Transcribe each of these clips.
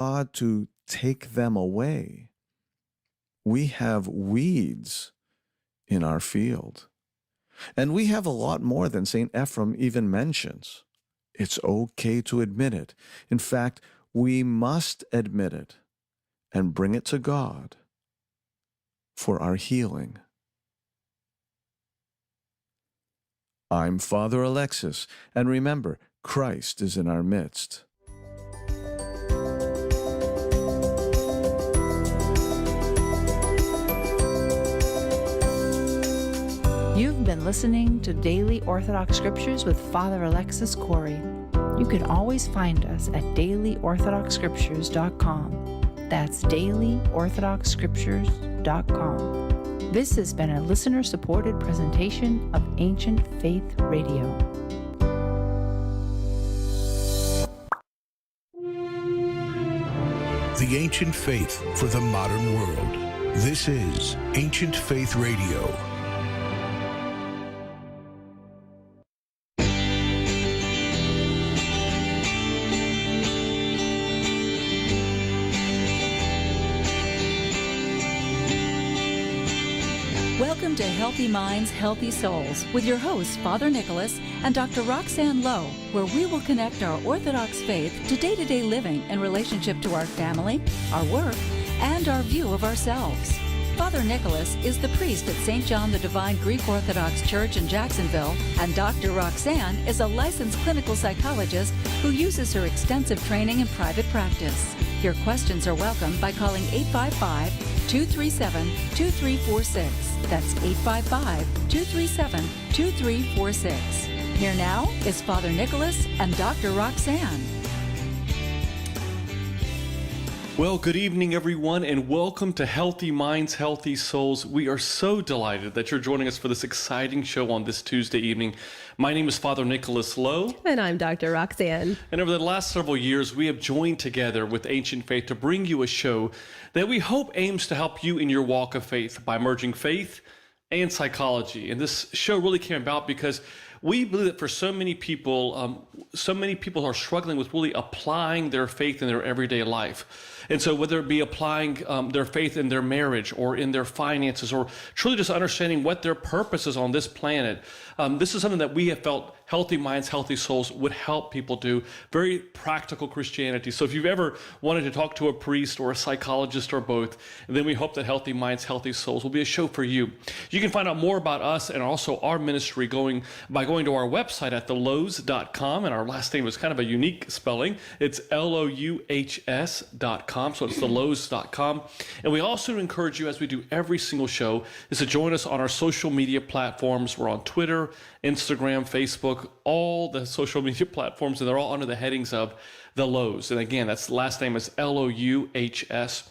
God to take them away. We have weeds in our field. And we have a lot more than St. Ephrem even mentions. It's okay to admit it. In fact, we must admit it and bring it to God for our healing. I'm Father Alexis, and remember, Christ is in our midst. You've been listening to Daily Orthodox Scriptures with Father Alexis Corey. You can always find us at dailyorthodoxscriptures.com. That's dailyorthodoxscriptures.com. This has been a listener-supported presentation of Ancient Faith Radio. The Ancient Faith for the Modern World. This is Ancient Faith Radio. Welcome to Healthy Minds, Healthy Souls with your hosts, Father Nicholas and Dr. Roxanne Lowe, where we will connect our Orthodox faith to day-to-day living in relationship to our family, our work, and our view of ourselves. Father Nicholas is the priest at St. John the Divine Greek Orthodox Church in Jacksonville, and Dr. Roxanne is a licensed clinical psychologist who uses her extensive training in private practice. Your questions are welcome by calling 855-237-2346. That's 855-237-2346. Here now is Father Nicholas and Dr. Roxanne. Well, good evening, everyone, and welcome to Healthy Minds, Healthy Souls. We are so delighted that you're joining us for this exciting show on this Tuesday evening. My name is Father Nicholas Lowe. And I'm Dr. Roxanne. And over the last several years, we have joined together with Ancient Faith to bring you a show that we hope aims to help you in your walk of faith by merging faith and psychology. And this show really came about because we believe that for so many people are struggling with really applying their faith in their everyday life. And so whether it be applying their faith in their marriage or in their finances or truly just understanding what their purpose is on this planet, this is something that we have felt Healthy Minds, Healthy Souls would help people do. Very practical Christianity. So if you've ever wanted to talk to a priest or a psychologist or both, then we hope that Healthy Minds, Healthy Souls will be a show for you. You can find out more about us and also our ministry by going to our website at thelows.com, and our last name is kind of a unique spelling. It's LOUHS.com, so it's thelows.com. And we also encourage you, as we do every single show, is to join us on our social media platforms. We're on Twitter, Instagram, Facebook, all the social media platforms, and they're all under the headings of The Lows. And again, that's last name is LOUHS.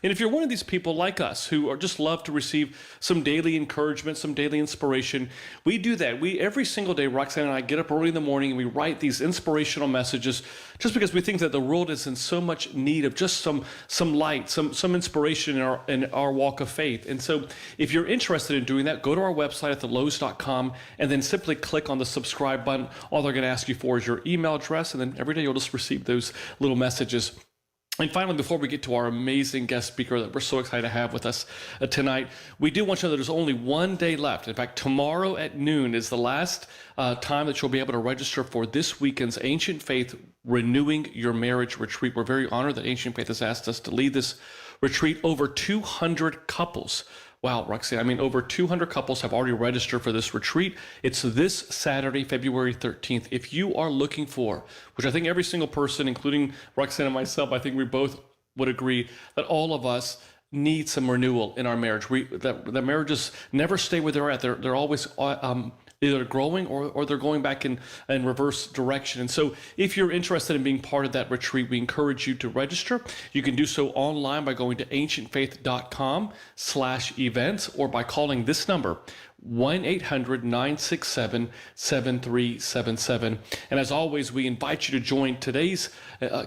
And if you're one of these people like us who are just love to receive some daily encouragement, some daily inspiration, we do that. Every single day, Roxanne and I get up early in the morning and we write these inspirational messages just because we think that the world is in so much need of just some light, some inspiration in our walk of faith. And so if you're interested in doing that, go to our website at thelows.com and then simply click on the subscribe button. All they're going to ask you for is your email address, and then every day you'll just receive those little messages. And finally, before we get to our amazing guest speaker that we're so excited to have with us tonight, we do want you to know that there's only one day left. In fact, tomorrow at noon is the last time that you'll be able to register for this weekend's Ancient Faith Renewing Your Marriage Retreat. We're very honored that Ancient Faith has asked us to lead this retreat. Over 200 couples. Wow, Roxanne, I mean, over 200 couples have already registered for this retreat. It's this Saturday, February 13th. If you are looking for, which I think every single person, including Roxanne and myself, I think we both would agree that all of us need some renewal in our marriage. That marriages never stay where they're at. They're always either growing or they're going back in reverse direction. And so if you're interested in being part of that retreat, we encourage you to register. You can do so online by going to ancientfaith.com/events or by calling this number, 1-800-967-7377. And as always, we invite you to join today's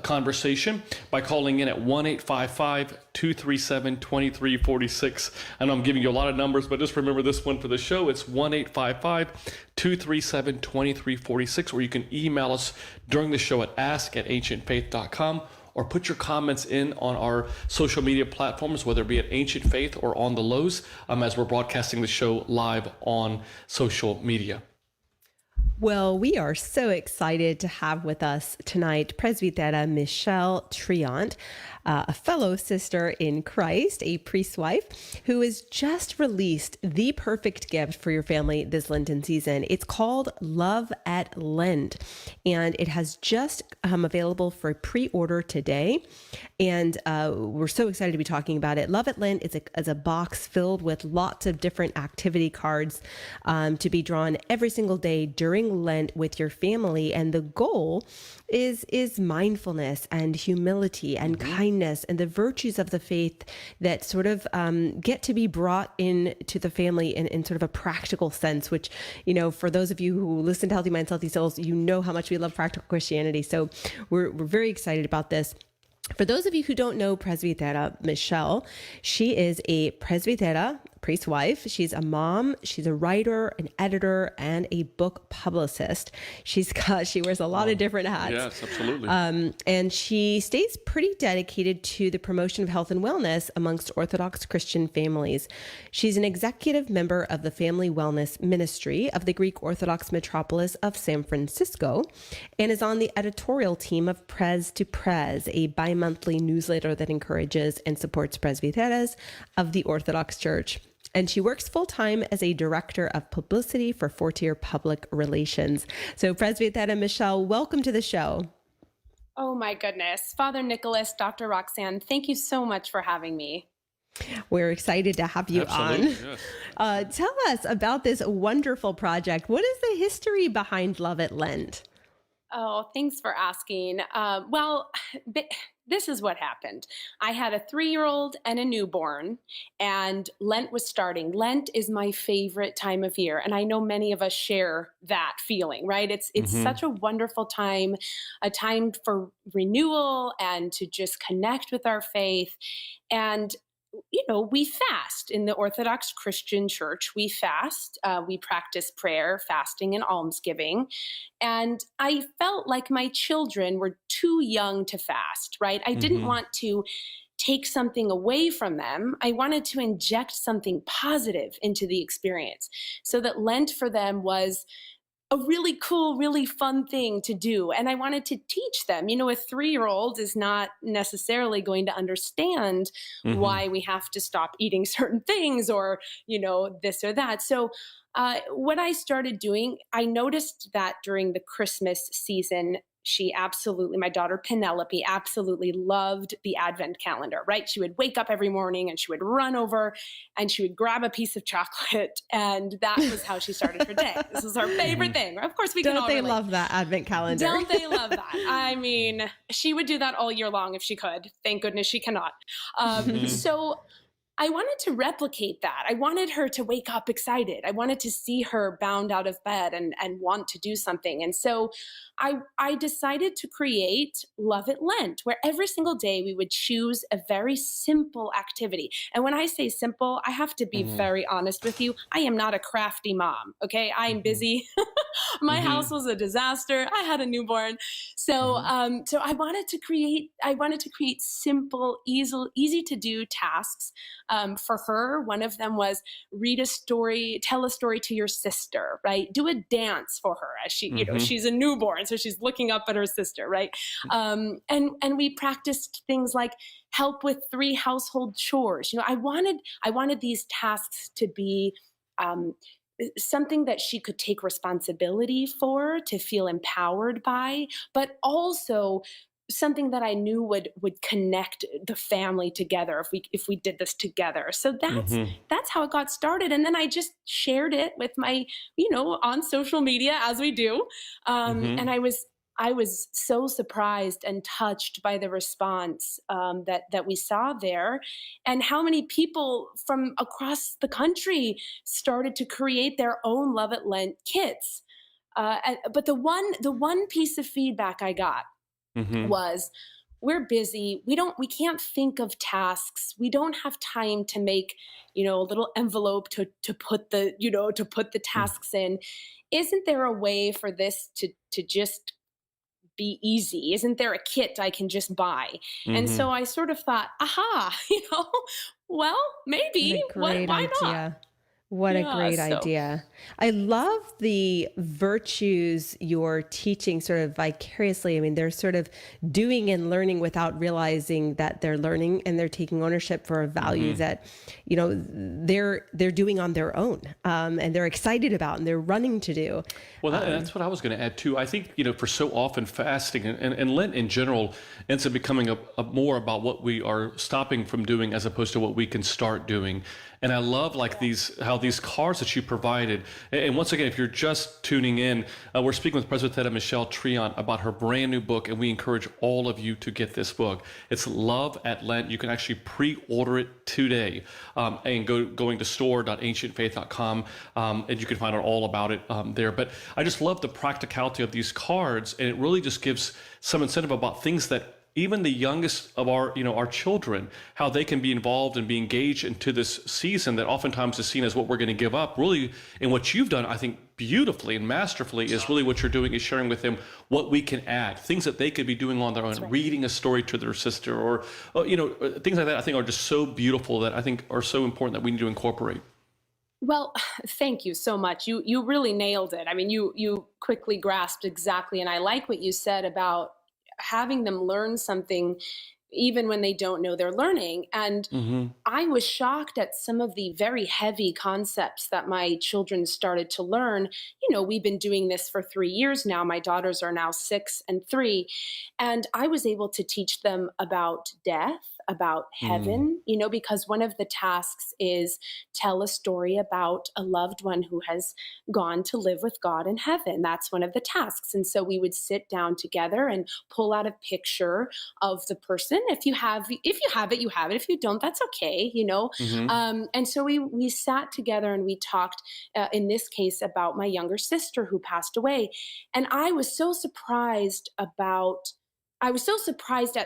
conversation by calling in at 1-855-237-2346. I know I'm giving you a lot of numbers, but just remember this one for the show. It's 1-855-237-2346, or you can email us during the show at ask@ancientfaith.com, or put your comments in on our social media platforms, whether it be at Ancient Faith or on the Lows, as we're broadcasting the show live on social media. Well, we are so excited to have with us tonight Presbytera Michelle Triant, a fellow sister in Christ, a priest's wife, who has just released the perfect gift for your family this Lenten season. It's called Love at Lent, and it has just available for pre-order today. And we're so excited to be talking about it. Love at Lent is a box filled with lots of different activity cards to be drawn every single day during Lent with your family. And the goal is mindfulness and humility and kindness and the virtues of the faith that sort of get to be brought into the family in sort of a practical sense, which, you know, for those of you who listen to Healthy Minds, Healthy Souls, you know how much we love practical Christianity. So we're very excited about this. For those of you who don't know Presbytera Michelle, she is a presbytera, priest's wife. She's a mom, she's a writer, an editor, and a book publicist. She wears a lot of different hats. Yes, absolutely. And she stays pretty dedicated to the promotion of health and wellness amongst Orthodox Christian families. She's an executive member of the Family Wellness Ministry of the Greek Orthodox Metropolis of San Francisco, and is on the editorial team of Pres to Pres, a bi-monthly newsletter that encourages and supports presbyteras of the Orthodox Church. And she works full-time as a director of publicity for Fortier Public Relations. So Presbytera Michelle, welcome to the show. Oh my goodness. Father Nicholas, Dr. Roxanne, thank you so much for having me. We're excited to have you Absolutely, on. yes. Tell us about this wonderful project. What is the history behind Love at Lent? Oh, thanks for asking. This is what happened. I had a 3-year-old and a newborn, and Lent was starting. Lent is my favorite time of year, and I know many of us share that feeling, right? It's such a wonderful time, a time for renewal and to just connect with our faith. And you know, we fast in the Orthodox Christian Church. We fast. We practice prayer, fasting, and almsgiving. And I felt like my children were too young to fast, right? I didn't want to take something away from them. I wanted to inject something positive into the experience so that Lent for them was a really cool, really fun thing to do. And I wanted to teach them, you know, a 3-year-old is not necessarily going to understand why we have to stop eating certain things or, you know, this or that. So what I started doing, I noticed that during the Christmas season, my daughter Penelope absolutely loved the Advent calendar, right? She would wake up every morning and she would run over and she would grab a piece of chocolate. And that was how she started her day. This was her favorite thing. Of course, we can all relate. Love that Advent calendar? Don't they love that? I mean, she would do that all year long if she could. Thank goodness she cannot. So I wanted to replicate that. I wanted her to wake up excited. I wanted to see her bound out of bed and want to do something. And so I decided to create Love at Lent, where every single day we would choose a very simple activity. And when I say simple, I have to be very honest with you. I am not a crafty mom, okay? I am busy. My house was a disaster. I had a newborn. So I wanted to create simple, easy to do tasks. For her, one of them was read a story, tell a story to your sister, right? Do a dance for her as she, you know, she's a newborn, so she's looking up at her sister, right? And we practiced things like help with 3 household chores. You know, I wanted these tasks to be something that she could take responsibility for, to feel empowered by, but also something that I knew would connect the family together if we did this together. So that's how it got started. And then I just shared it with my, you know, on social media as we do. And I was so surprised and touched by the response that we saw there, and how many people from across the country started to create their own Love at Lent kits. But the one piece of feedback I got was, we're busy. We can't think of tasks. We don't have time to make, you know, a little envelope to put the tasks in. Isn't there a way for this to just be easy? Isn't there a kit I can just buy? And so I sort of thought, aha, well, maybe. What a great Why not? idea. What a Yeah, great so- idea. I love the virtues you're teaching sort of vicariously. I mean, they're sort of doing and learning without realizing that they're learning, and they're taking ownership for a value that, they're doing on their own, and they're excited about and they're running to do. Well, that's what I was going to add too. I think, for so often fasting and Lent in general ends up becoming a more about what we are stopping from doing as opposed to what we can start doing. And I love how these cards that you provided. And once again, if you're just tuning in, we're speaking with Presbytera Michelle Triant about her brand new book, and we encourage all of you to get this book. It's Love at Lent. You can actually pre-order it today, and going to store.ancientfaith.com, and you can find out all about it there. But I just love the practicality of these cards, and it really just gives some incentive about things that even the youngest of our children, how they can be involved and be engaged into this season that oftentimes is seen as what we're going to give up. Really, and what you've done, I think, beautifully and masterfully is really what you're doing is sharing with them what we can add, things that they could be doing on their own, reading a story to their sister, or things like that. I think are just so beautiful that I think are so important that we need to incorporate. Well, thank you so much. You really nailed it. I mean, you quickly grasped exactly. And I like what you said about having them learn something even when they don't know they're learning. And I was shocked at some of the very heavy concepts that my children started to learn. We've been doing this for 3 years now. My daughters are now 6 and 3. And I was able to teach them about death, about heaven, because one of the tasks is tell a story about a loved one who has gone to live with God in heaven. That's one of the tasks. And so we would sit down together and pull out a picture of the person. If you have it, you have it. If you don't, that's okay, And so we sat together and we talked, in this case, about my younger sister who passed away. And I was so surprised at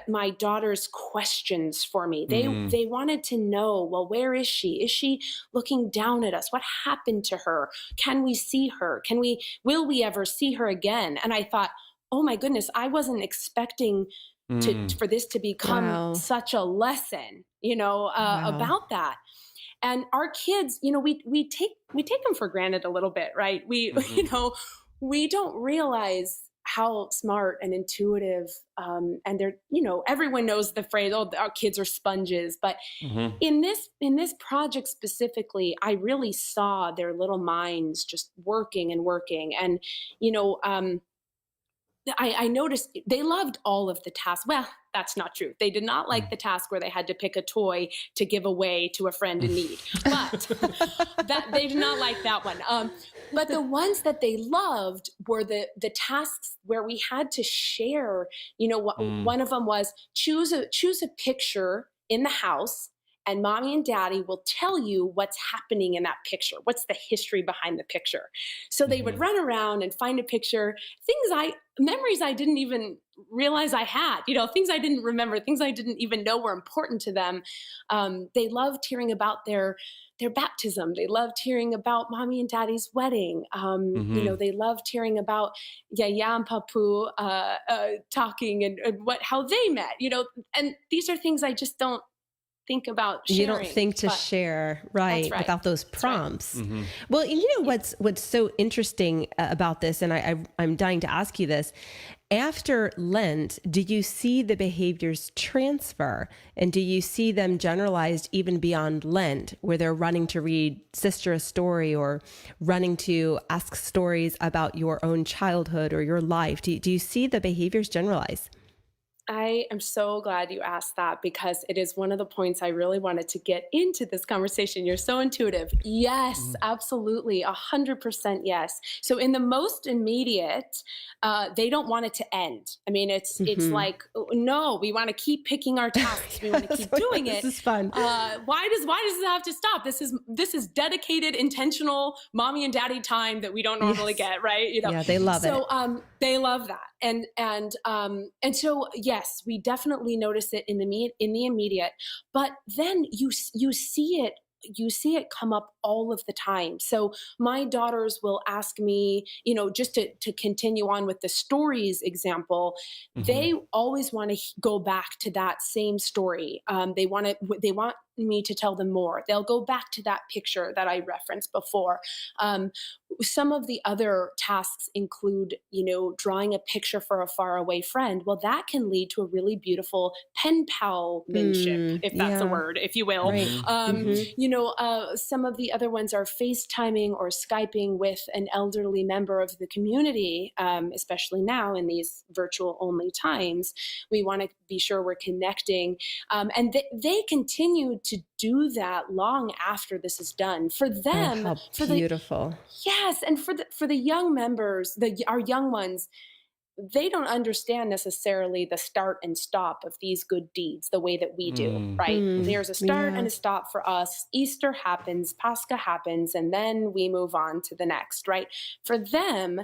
my daughter's questions for me. They wanted to know, well, where is she? Is she looking down at us? What happened to her? Can we see her? Will we ever see her again? And I thought, oh my goodness, I wasn't expecting for this to become such a lesson, about that. And our kids, we take them for granted a little bit, right? We don't realize how smart and intuitive, and they're, everyone knows the phrase, oh, our kids are sponges. But in this project specifically, I really saw their little minds just working and working. And, I noticed they loved all of the tasks. Well, that's not true. They did not like the task where they had to pick a toy to give away to a friend in need, but they did not like that one. But the ones that they loved were the tasks where we had to share. One of them was choose a picture in the house, and mommy and daddy will tell you what's happening in that picture. What's the history behind the picture? So they would run around and find a picture, memories I didn't even realize I had, things I didn't remember, things I didn't even know were important to them. They loved hearing about their baptism. They loved hearing about mommy and daddy's wedding. They loved hearing about Yaya and Papu talking and how they met, and these are things I just don't think about sharing. You don't think to share, right, without those prompts. Right. Well, what's so interesting about this, and I'm dying to ask you this, after Lent, do you see the behaviors transfer? And do you see them generalized even beyond Lent, where they're running to read sister a story or running to ask stories about your own childhood or your life? Do you see the behaviors generalize? I am so glad you asked that, because it is one of the points I really wanted to get into this conversation. You're so intuitive. Yes, absolutely. 100% yes. So in the most immediate, they don't want it to end. I mean, it's like, no, we want to keep picking our tasks. We want to keep doing it. This is fun. Why does it have to stop? This is dedicated, intentional mommy and daddy time that we don't normally get, right? Yeah, they love it. So they love that. And so, yes, we definitely notice it in the immediate, but then you see it you see it come up all of the time. So my daughters will ask me, just to continue on with the stories example, they always want to go back to that same story. They want me to tell them more. They'll go back to that picture that I referenced before. Some of the other tasks include, drawing a picture for a faraway friend. Well, that can lead to a really beautiful pen palmanship, if that's a word, if you will. Right. Some of the other ones are FaceTiming or Skyping with an elderly member of the community, especially now in these virtual only times. We want to be sure we're connecting. And they continue to do that long after this is done. For them, how beautiful. Yes, and for the young members, our young ones, they don't understand necessarily the start and stop of these good deeds the way that we do, right? There's a start and a stop for us. Easter happens, Pascha happens, and then we move on to the next, right? For them,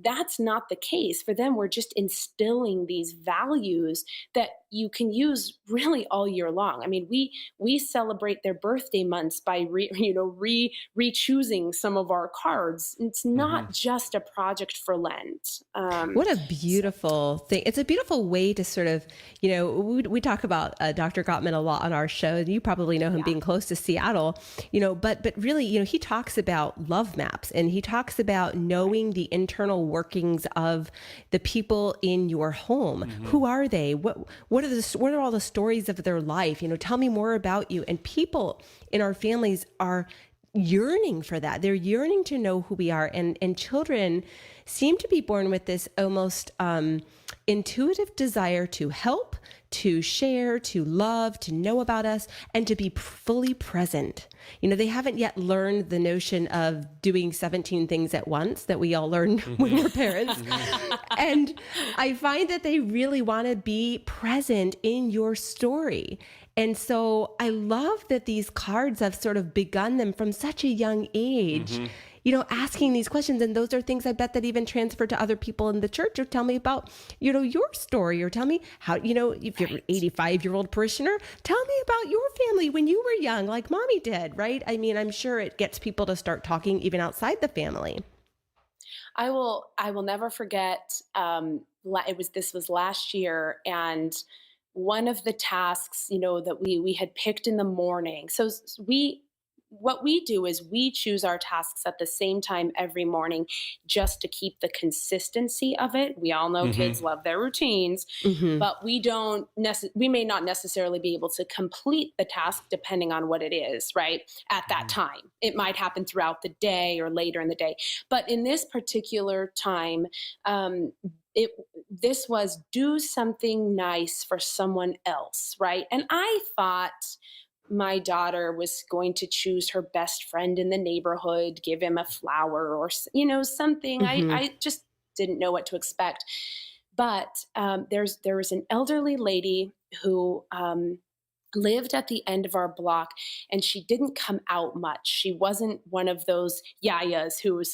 that's not the case. For them, we're just instilling these values that you can use really all year long. I mean, we celebrate their birthday months by re-choosing some of our cards. It's not just a project for Lent. What a beautiful thing. It's a beautiful way to sort of, we talk about Dr. Gottman a lot on our show. You probably know him being close to Seattle, but really, he talks about love maps, and he talks about knowing the internal workings of the people in your home. Who are they? What are all the stories of their life? Tell me more about you. And people in our families are yearning for that. They're yearning to know who we are. And children seem to be born with this almost intuitive desire to help, to share, to love, to know about us, and to be fully present. They haven't yet learned the notion of doing 17 things at once that we all learn when we're parents. And I find that they really want to be present in your story. And so I love that these cards have sort of begun them from such a young age, asking these questions. And those are things I bet that even transfer to other people in the church, or tell me about, your story, or tell me how, if you're an 85-year-old parishioner, tell me about your family when you were young, like mommy did, right? I mean, I'm sure it gets people to start talking even outside the family. I will never forget. This was last year, and one of the tasks, that we had picked in the morning. So what we do is we choose our tasks at the same time every morning, just to keep the consistency of it. We all know kids love their routines, but we may not necessarily be able to complete the task depending on what it is, right? At that time, it might happen throughout the day or later in the day. But in this particular time, this was do something nice for someone else, right? And I thought my daughter was going to choose her best friend in the neighborhood, give him a flower or, something. I just didn't know what to expect. But there was an elderly lady who lived at the end of our block, and she didn't come out much. She wasn't one of those yayas who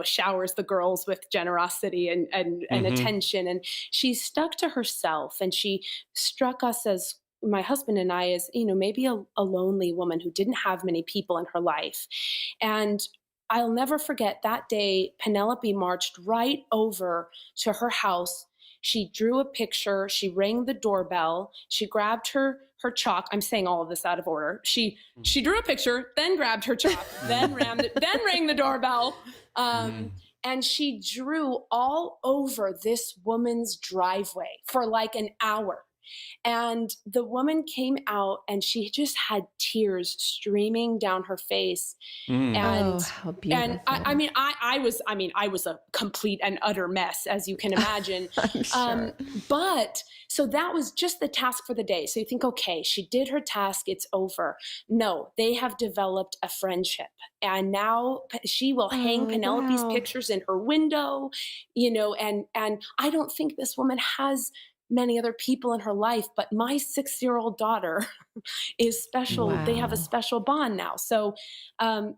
showers the girls with generosity and attention. And she stuck to herself, and she struck us as, my husband and I, as, maybe a lonely woman who didn't have many people in her life. And I'll never forget that day, Penelope marched right over to her house. She drew a picture. She rang the doorbell. She grabbed her chalk. I'm saying all of this out of order. She drew a picture, then grabbed her chalk, then rang the doorbell. And she drew all over this woman's driveway for like an hour. And the woman came out, and she just had tears streaming down her face. And, how beautiful. And I was a complete and utter mess, as you can imagine. I'm sure. But so that was just the task for the day. So you think, okay, she did her task, it's over. No, they have developed a friendship. And now she will hang Penelope's pictures in her window, and I don't think this woman has many other people in her life, but my 6-year-old daughter is special. Wow. They have a special bond now. So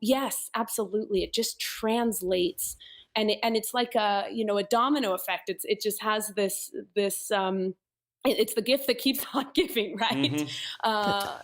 yes, absolutely. It just translates, and it's like a domino effect. It just has this it's the gift that keeps on giving, right?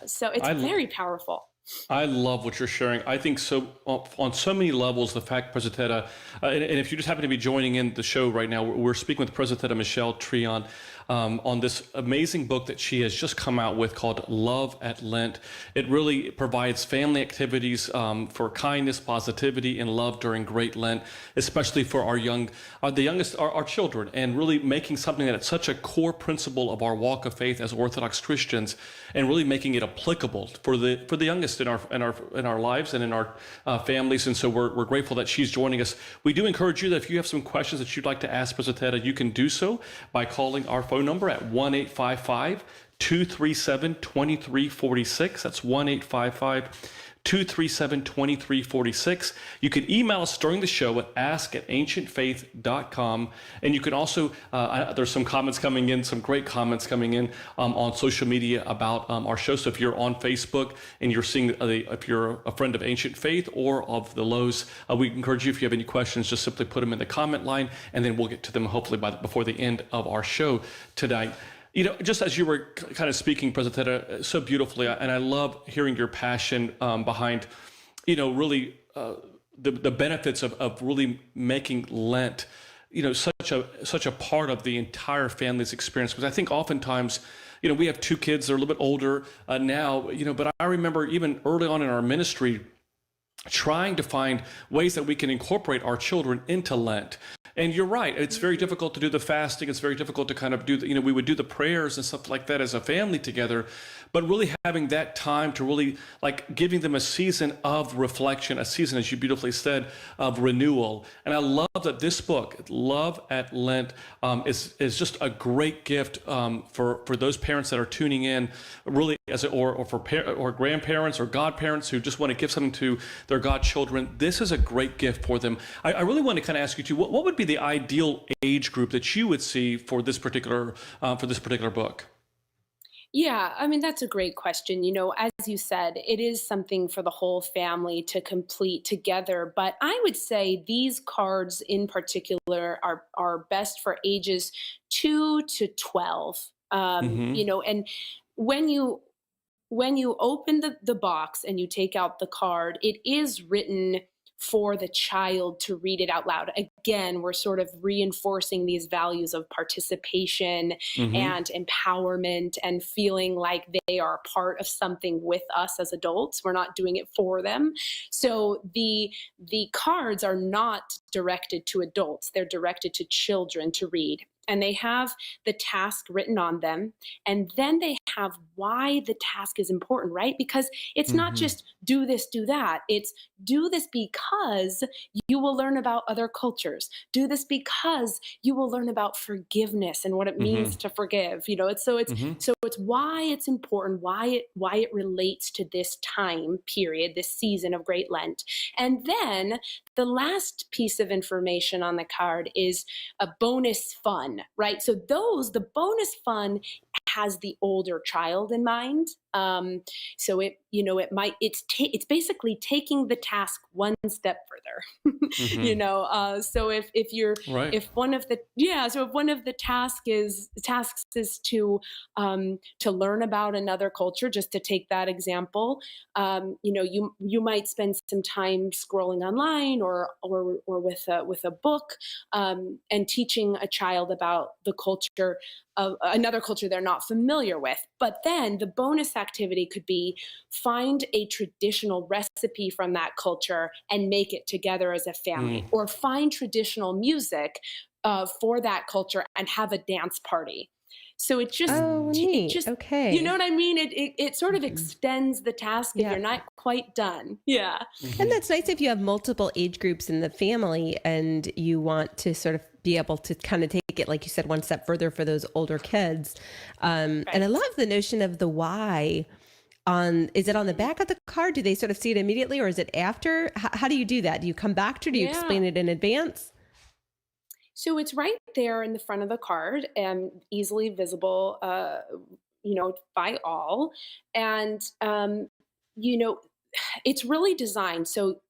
So it's very powerful. I love what you're sharing. I think so on so many levels. The fact, Presidenta, and if you just happen to be joining in the show right now, we're speaking with Presidenta Michelle Triant on this amazing book that she has just come out with called Love at Lent. It really provides family activities for kindness, positivity, and love during Great Lent, especially for the youngest, our children, and really making something that it's such a core principle of our walk of faith as Orthodox Christians, and really making it applicable for the youngest in our lives and in our families. And so we're grateful that she's joining us. We do encourage you that if you have some questions that you'd like to ask Presidenta, you can do so by calling our phone number at 1-855-237-2346. That's 1-855-237-2346. You can email us during the show at ask@ancientfaith.com. And you can also, there's some comments coming in, some great comments coming in on social media about our show. So if you're on Facebook and you're seeing, if you're a friend of Ancient Faith or of the Lowe's, we encourage you, if you have any questions, just simply put them in the comment line, and then we'll get to them hopefully before the end of our show tonight. Just as you were kind of speaking, Presidenta, so beautifully, and I love hearing your passion behind, really the benefits of really making Lent, such a part of the entire family's experience. Because I think oftentimes, we have two kids; they're a little bit older now, but I remember even early on in our ministry, trying to find ways that we can incorporate our children into Lent. And you're right, it's very difficult to do the fasting. It's very difficult to kind of do we would do the prayers and stuff like that as a family together, but really having that time to really giving them a season of reflection, a season, as you beautifully said, of renewal. And I love that this book, Love at Lent, is just a great gift for those parents that are tuning in, really, or grandparents or godparents who just want to give something to their godchildren. This is a great gift for them. I really want to kind of ask you too, what would be the ideal age group that you would see for this particular book? Yeah, I mean, that's a great question. As you said, it is something for the whole family to complete together. But I would say these cards in particular are best for ages 2 to 12. And when you open the box and you take out the card, it is written for the child to read it out loud. Again, we're sort of reinforcing these values of participation and empowerment and feeling like they are part of something with us as adults. We're not doing it for them. So the cards are not directed to adults. They're directed to children to read. And they have the task written on them. And then they have why the task is important, right? Because it's not just do this, do that. It's do this because you will learn about other cultures. Do this because you will learn about forgiveness and what it means to forgive. So it's why it's important, why it relates to this time period, this season of Great Lent. And then the last piece of information on the card is a bonus fun, right? So the bonus fun has the older child in mind. So it's basically taking the task one step further. So if one of the tasks is to learn about another culture, just to take that example, you might spend some time scrolling online or with a book and teaching a child about the culture of another culture they're not familiar with. But then the bonus activity could be find a traditional recipe from that culture and make it together as a family, or find traditional music for that culture and have a dance party. So it just, okay. You know what I mean? It sort of extends the task if you're not quite done. Yeah. And that's nice if you have multiple age groups in the family and you want to sort of be able to kind of take it, like you said, one step further for those older kids. And I love the notion of the why. Is it on the back of the card? Do they sort of see it immediately, or is it after? How do you do that? Do you come back to? Do you explain it in advance? So it's right there in the front of the card and easily visible, by all. And, it's really designed. So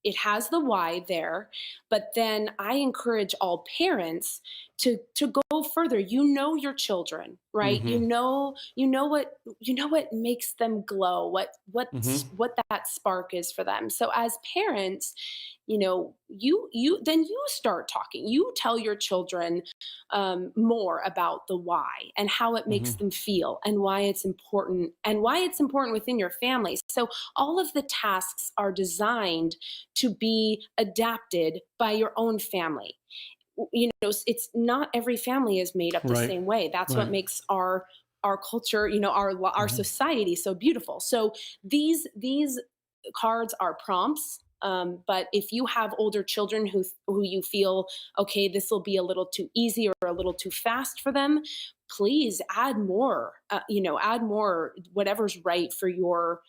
it has the why there, but then I encourage all parents to go further. You know your children, right? Mm-hmm. You know what makes them glow, what that spark is for them. So as parents, you then you start talking. You tell your children more about the why and how it makes them feel and why it's important within your family. So all of the tasks are designed to be adapted by your own family. It's not every family is made up the same way. That's what makes our culture, our society so beautiful. So these cards are prompts. But if you have older children who you feel, okay, this will be a little too easy or a little too fast for them, please add more, add more whatever's right for your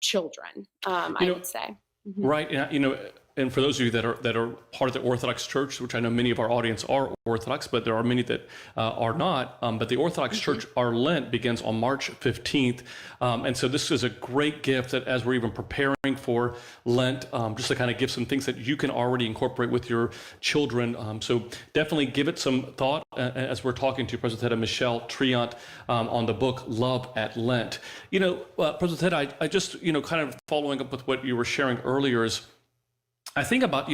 children, I would say. Mm-hmm. Right. And, and for those of you that are part of the Orthodox Church, which I know many of our audience are Orthodox, but there are many that are not. But the Orthodox Church, our Lent begins on March 15th. And so this is a great gift that as we're even preparing for Lent, just to kind of give some things that you can already incorporate with your children. So definitely give it some thought as we're talking to President Ted Michelle Triant on the book Love at Lent. President Ted, I just, kind of following up with what you were sharing earlier is, I think about,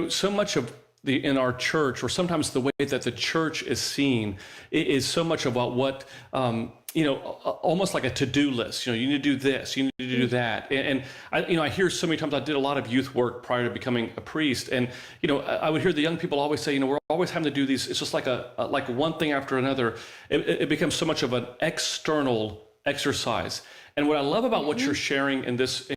so much of in our church, or sometimes the way that the church is seen, is so much about what, almost like a to-do list. You need to do this, you need to do that. And I hear so many times, I did a lot of youth work prior to becoming a priest. And, I would hear the young people always say, we're always having to do these. It's just like like one thing after another. It becomes so much of an external exercise. And what I love about what you're sharing in this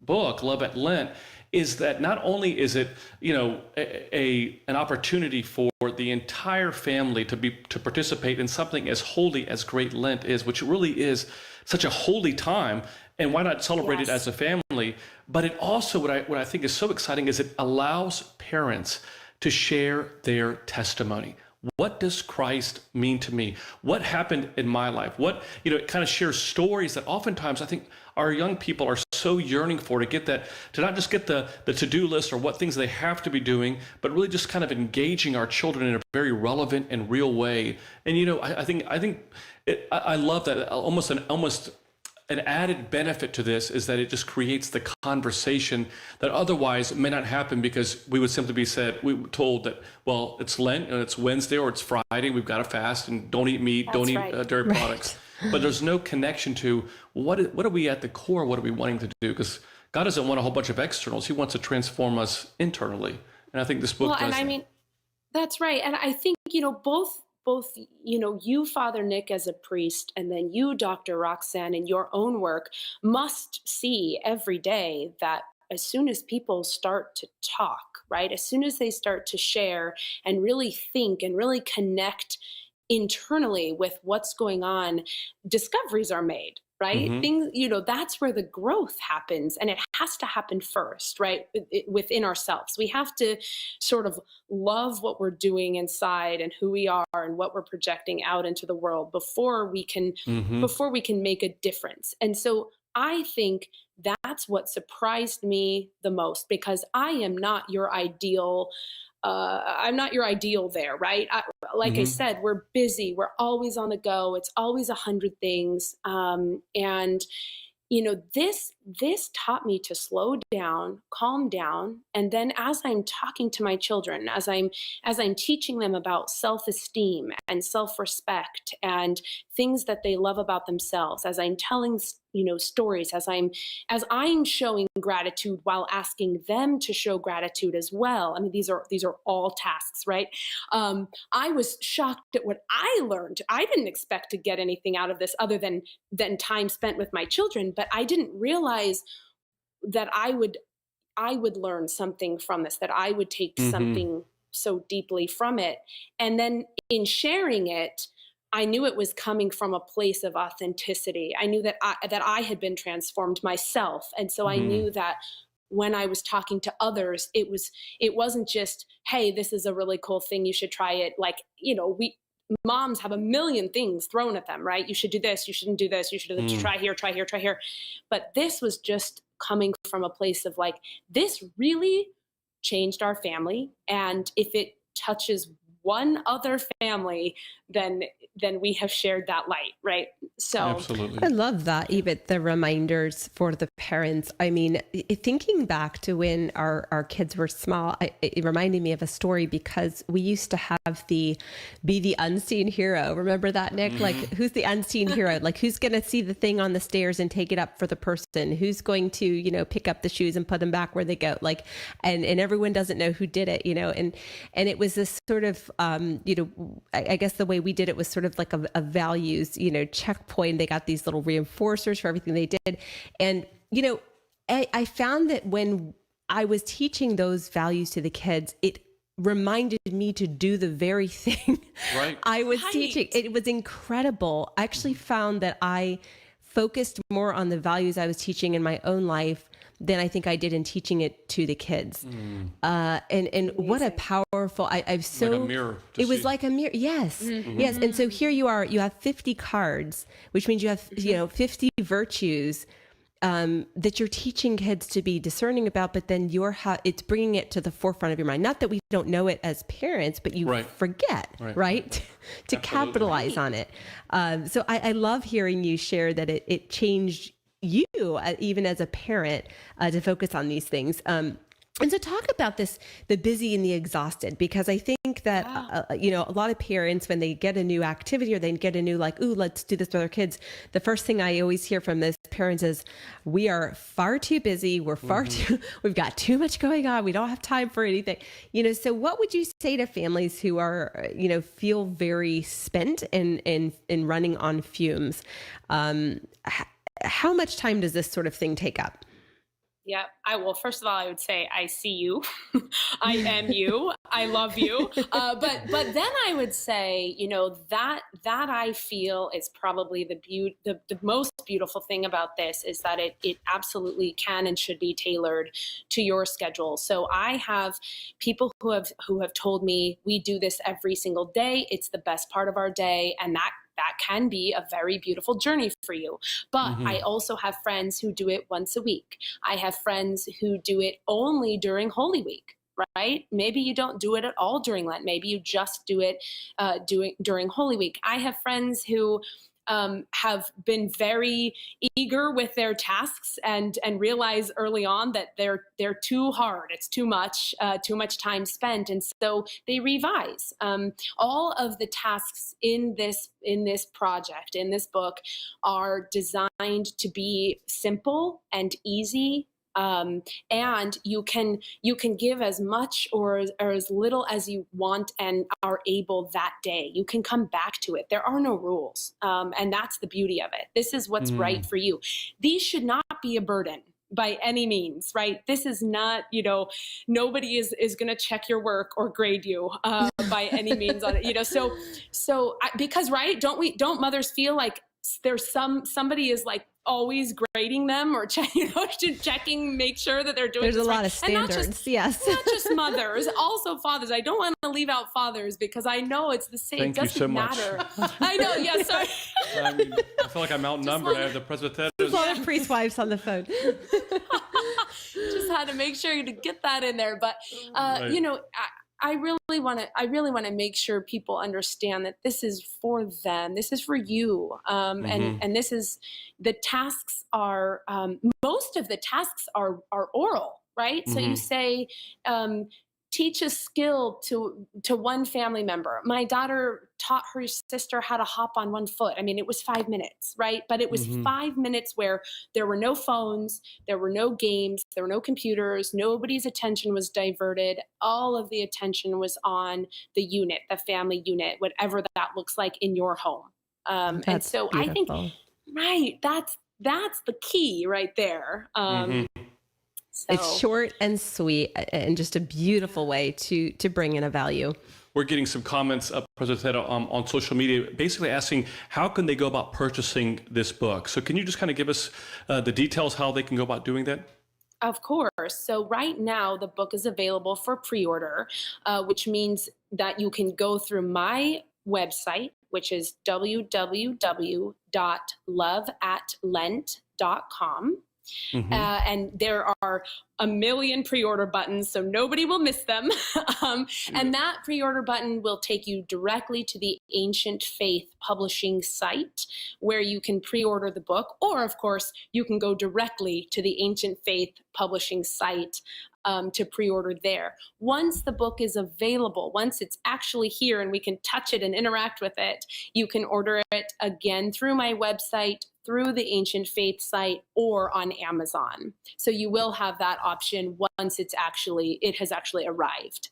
book, Love at Lent, is that not only is it, an opportunity for the entire family to participate in something as holy as Great Lent is, which really is such a holy time, and why not celebrate it as a family? But it also, what I think is so exciting is it allows parents to share their testimony. What does Christ mean to me? What happened in my life? It kind of shares stories that oftentimes I think our young people are so yearning for, to get that, to not just get the to-do list or what things they have to be doing, but really just kind of engaging our children in a very relevant and real way. And, I love that. Almost an added benefit to this is that it just creates the conversation that otherwise may not happen, because we would simply be told that, well, it's Lent and it's Wednesday or it's Friday, we've got to fast and don't eat meat, don't eat dairy products. But there's no connection to what are we at the core, what are we wanting to do? Because God doesn't want a whole bunch of externals. He wants to transform us internally. And I think this book does. And that's right. And I think, both, you, Father Nick, as a priest, and then you, Dr. Roxanne, in your own work, must see every day that as soon as people start to talk, right, as soon as they start to share and really think and really connect internally with what's going on, discoveries are made, right? Things, that's where the growth happens, and it has to happen first, right? Within ourselves. We have to sort of love what we're doing inside and who we are and what we're projecting out into the world before we can make a difference. And so I think that's what surprised me the most, because I am not your ideal I'm not your ideal there, right? I said, we're busy. We're always on the go. It's always 100 things. And this taught me to slow down, calm down. And then as I'm talking to my children, as I'm teaching them about self-esteem and self-respect and things that they love about themselves, as I'm telling stories, as I'm showing gratitude while asking them to show gratitude as well. I mean, these are all tasks, right? I was shocked at what I learned. I didn't expect to get anything out of this other than time spent with my children, but I didn't realize that I would learn something from this, that I would take something so deeply from it. And then in sharing it, I knew it was coming from a place of authenticity. I knew that I had been transformed myself. And so I knew that when I was talking to others, it wasn't just, hey, this is a really cool thing, you should try it. Like, moms have a million things thrown at them, right? You should do this, you shouldn't do this, you should try here. But this was just coming from a place of like, this really changed our family. And if it touches one other family, then we have shared that light, right? So Absolutely. I love that, even the reminders for the parents. I mean, thinking back to when our kids were small, it reminded me of a story, because we used to have be the unseen hero. Remember that, Nick? Like, who's the unseen hero? Like, who's going to see the thing on the stairs and take it up for the person? Who's going to, pick up the shoes and put them back where they go? Like, and everyone doesn't know who did it, and it was this sort of, I guess the way we did it was sort of like a values, checkpoint. They got these little reinforcers for everything they did. And, I found that when I was teaching those values to the kids, it reminded me to do the very thing I was teaching. It was incredible. I actually found that I focused more on the values I was teaching in my own life than I think I did in teaching it to the kids. And what a powerful, I've so, like a mirror. It was like a mirror. Yes. Yes. And so here you are, you have 50 cards, which means you have, 50 virtues that you're teaching kids to be discerning about, but then it's bringing it to the forefront of your mind. Not that we don't know it as parents, but you forget, right? to capitalize on it. So I love hearing you share that it changed you, even as a parent, to focus on these things. And so talk about this, the busy and the exhausted, because I think that, a lot of parents, when they get a new activity or they get a new, let's do this with our kids, the first thing I always hear from those parents is, we are far too busy. We're we've got too much going on. We don't have time for anything, so what would you say to families who are, feel very spent and running on fumes? How much time does this sort of thing take up? Yeah, first of all, I would say, I see you. I am you. I love you. But then I would say, that I feel is probably the most beautiful thing about this is that it absolutely can and should be tailored to your schedule. So I have people who have told me, we do this every single day. It's the best part of our day. And that can be a very beautiful journey for you. But I also have friends who do it once a week. I have friends who do it only during Holy Week, right? Maybe you don't do it at all during Lent. Maybe you just do it during Holy Week. I have friends who have been very eager with their tasks and realize early on that they're too hard. It's too much time spent. And so they revise. All of the tasks in this project, in this book, are designed to be simple and easy. And you can give as much or as little as you want and are able that day. You can come back to it. There are no rules. And that's the beauty of it. This is what's right for you. These should not be a burden by any means, right? This is not, nobody is going to check your work or grade you by any means on it, because, right, don't mothers feel like there's somebody is like always grading them or checking, make sure that they're doing There's this a lot right. of standards, yes. Not just mothers, also fathers. I don't want to leave out fathers because I know it's the same. Thank it you doesn't so much. matter. I know, yeah, sorry. I feel like I'm outnumbered. I have the Presbyterians. There's a lot of priest wives on the phone. Just had to make sure to get that in there. But, I really want to make sure people understand that this is for them. This is for you. And this is, the tasks are, most of the tasks are oral, right? So you say, teach a skill to one family member. My daughter taught her sister how to hop on one foot. I mean, it was 5 minutes, right? But it was 5 minutes where there were no phones, there were no games, there were no computers, nobody's attention was diverted. All of the attention was on the unit, the family unit, whatever that looks like in your home. And so beautiful. I think, right, that's the key right there. So. It's short and sweet and just a beautiful way to bring in a value. We're getting some comments, President, on social media, basically asking how can they go about purchasing this book. So can you just kind of give us the details how they can go about doing that? Of course. So right now, the book is available for pre-order, which means that you can go through my website, which is www.loveatlent.com. And there are a million pre-order buttons, so nobody will miss them. And that pre-order button will take you directly to the Ancient Faith publishing site where you can pre-order the book, or of course, you can go directly to the Ancient Faith publishing site to pre-order there. Once the book is available, once it's actually here and we can touch it and interact with it, you can order it again through my website, through the Ancient Faith site, or on Amazon. So you will have that option once it has actually arrived.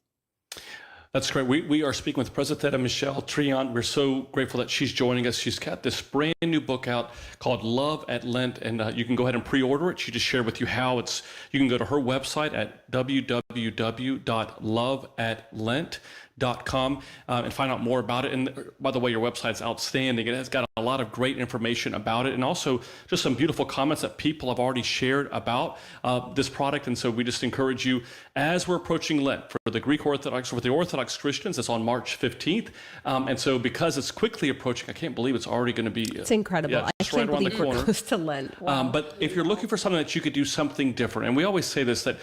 That's great. We are speaking with President Michelle Triant. We're so grateful that she's joining us. She's got this brand new book out called Love at Lent, and you can go ahead and pre-order it. She just shared with you how it's. You can go to her website at www.loveatlent.com and find out more about it. And by the way, your website's outstanding. It has got a lot of great information about it, and also just some beautiful comments that people have already shared about this product. And so we just encourage you, as we're approaching Lent for the Greek Orthodox, for the Orthodox Christians, it's on March 15th. And so because it's quickly approaching, I can't believe it's already going to be. It's incredible. Yeah, I can't believe we're close to Lent. Wow. But if you're looking for something that you could do something different, and we always say this, that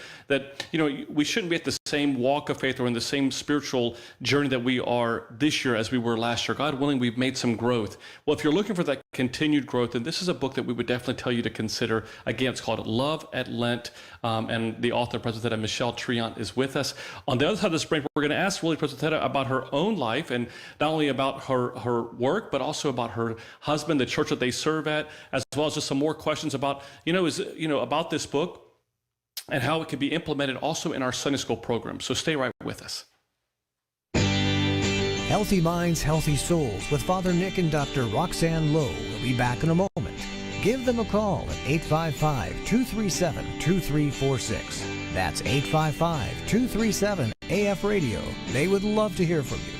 we shouldn't be at the same walk of faith or in the same spiritual journey that we are this year as we were last year. God willing, we've made some growth. Well, if you're looking for that continued growth, then this is a book that we would definitely tell you to consider. Again, it's called Love at Lent, and the author, President Michelle Triant, is with us. On the other side of the spring, we're going to ask really President about her own life, and not only about her work, but also about her husband, the church that they serve at, as well as just some more questions about, about this book and how it can be implemented also in our Sunday school program. So stay right with us. Healthy Minds, Healthy Souls with Father Nick and Dr. Roxanne Lowe will be back in a moment. Give them a call at 855-237-2346. That's 855-237-AF Radio. They would love to hear from you.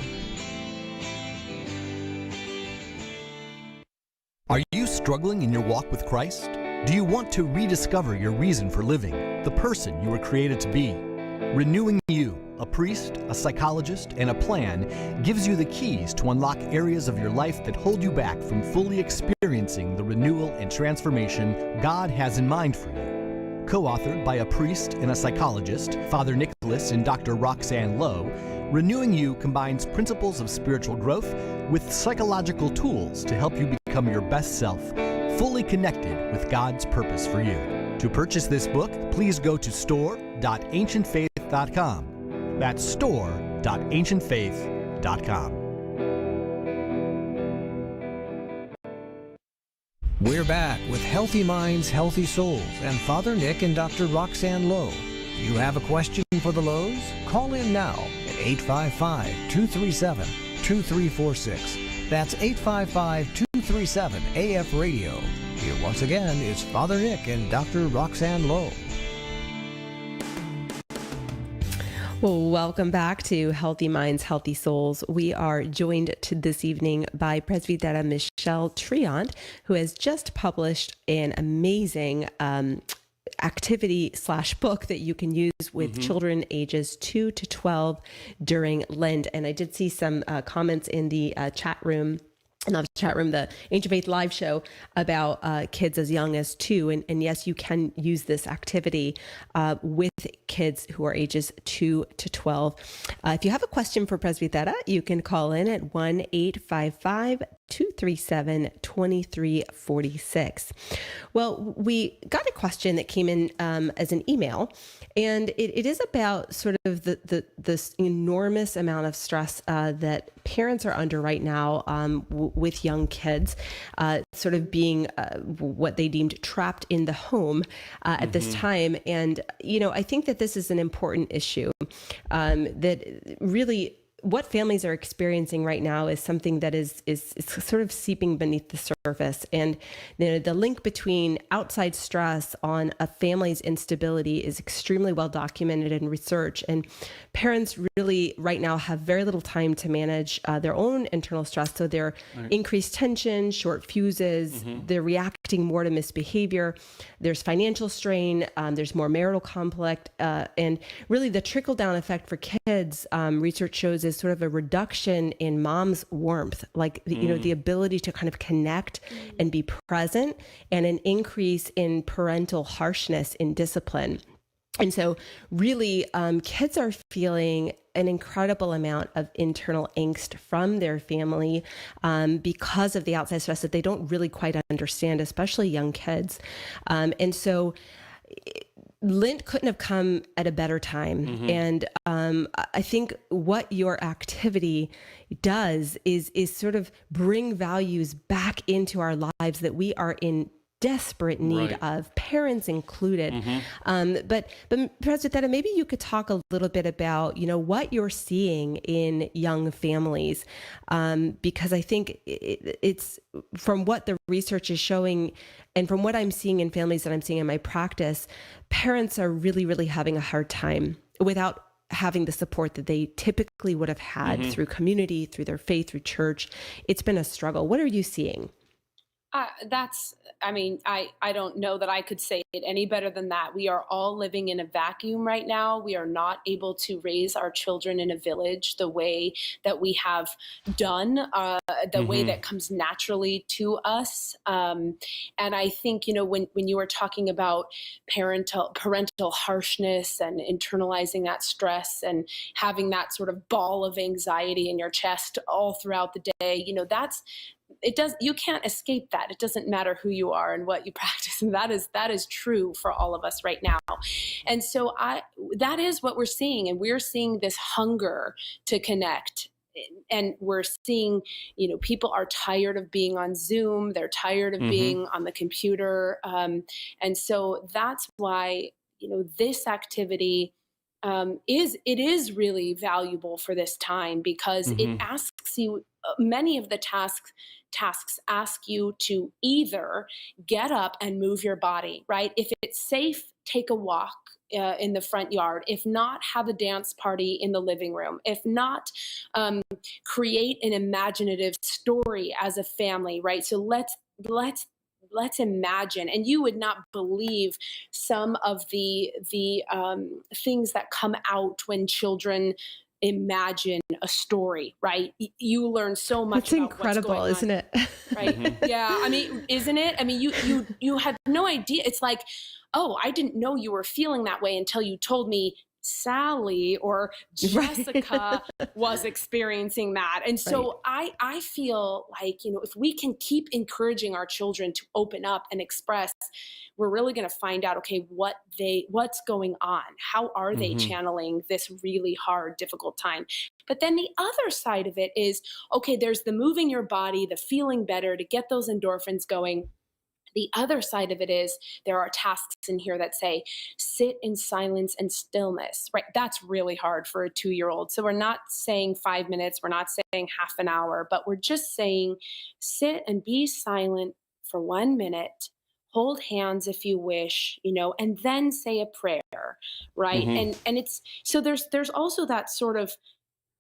Are you struggling in your walk with Christ? Do you want to rediscover your reason for living, the person you were created to be? Renewing You, a priest, a psychologist, and a plan gives you the keys to unlock areas of your life that hold you back from fully experiencing the renewal and transformation God has in mind for you. Co-authored by a priest and a psychologist, Father Nicholas and Dr. Roxanne Lowe, Renewing You combines principles of spiritual growth with psychological tools to help you become your best self, fully connected with God's purpose for you. To purchase this book, please go to store.ancientfaith.com. That's store.ancientfaith.com. We're back with Healthy Minds, Healthy Souls and Father Nick and Dr. Roxanne Lowe. You have a question for the Lowes? Call in now at 855-237-2346. That's 855-237-AF Radio. Here once again is Father Nick and Dr. Roxanne Lowe. Well, welcome back to Healthy Minds, Healthy Souls. We are joined this evening by Presbytera Michelle Triant, who has just published an amazing activity/book that you can use with children ages 2 to 12 during Lent. And I did see some comments in the chat room, the Ancient Faith live show, about kids as young as 2. And yes, you can use this activity with kids who are ages 2 to 12. If you have a question for Presbytera, you can call in at 1-855-237-2346. Well, we got a question that came in as an email, and it is about sort of this enormous amount of stress that parents are under right now with young kids, sort of being what they deemed trapped in the home at this time. And, I think that this is an important issue that really what families are experiencing right now is something that is sort of seeping beneath the surface. And the link between outside stress on a family's instability is extremely well documented in research. And parents really right now have very little time to manage their own internal stress. So their increased tension, short fuses, they're reacting reacting more to misbehavior. There's financial strain. There's more marital conflict. And really the trickle-down effect for kids, research shows, is sort of a reduction in mom's warmth, like, the ability to kind of connect and be present, and an increase in parental harshness in discipline. And so really, kids are feeling an incredible amount of internal angst from their family because of the outside stress that they don't really quite understand, especially young kids. And so Lent couldn't have come at a better time. And I think what your activity does is sort of bring values back into our lives that we are in desperate need of, parents included. But President Theta, maybe you could talk a little bit about, what you're seeing in young families, because I think it's from what the research is showing and from what I'm seeing in families that I'm seeing in my practice, parents are really, really having a hard time without having the support that they typically would have had through community, through their faith, through church. It's been a struggle. What are you seeing? I don't know that I could say it any better than that. We are all living in a vacuum right now. We are not able to raise our children in a village the way that we have done, the way that comes naturally to us. And I think, when you were talking about parental harshness and internalizing that stress and having that sort of ball of anxiety in your chest all throughout the day, you can't escape that. It doesn't matter who you are and what you practice. And that is true for all of us right now. And so that is what we're seeing. And we're seeing this hunger to connect. And we're seeing, people are tired of being on Zoom. They're tired of being on the computer. And so that's why, this activity is really valuable for this time, because it asks you, many of the tasks ask you to either get up and move your body, right? If it's safe, take a walk in the front yard. If not, have a dance party in the living room. If not, create an imaginative story as a family, right? So let's imagine, and you would not believe some of the things that come out when children imagine a story, right? You learn so much. It's incredible, isn't it? Right? Yeah. Isn't it? You have no idea. It's like, oh, I didn't know you were feeling that way until you told me Sally or Jessica was experiencing that. And so I feel like, if we can keep encouraging our children to open up and express, we're really going to find out, okay, what's going on? How are they channeling this really hard, difficult time? But then the other side of it is, okay, there's the moving your body, the feeling better, to get those endorphins going. The other side of it is there are tasks in here that say, sit in silence and stillness, right? That's really hard for a 2-year-old. So we're not saying 5 minutes, we're not saying half an hour, but we're just saying, sit and be silent for 1 minute, hold hands if you wish, and then say a prayer, right? And it's, so there's also that sort of,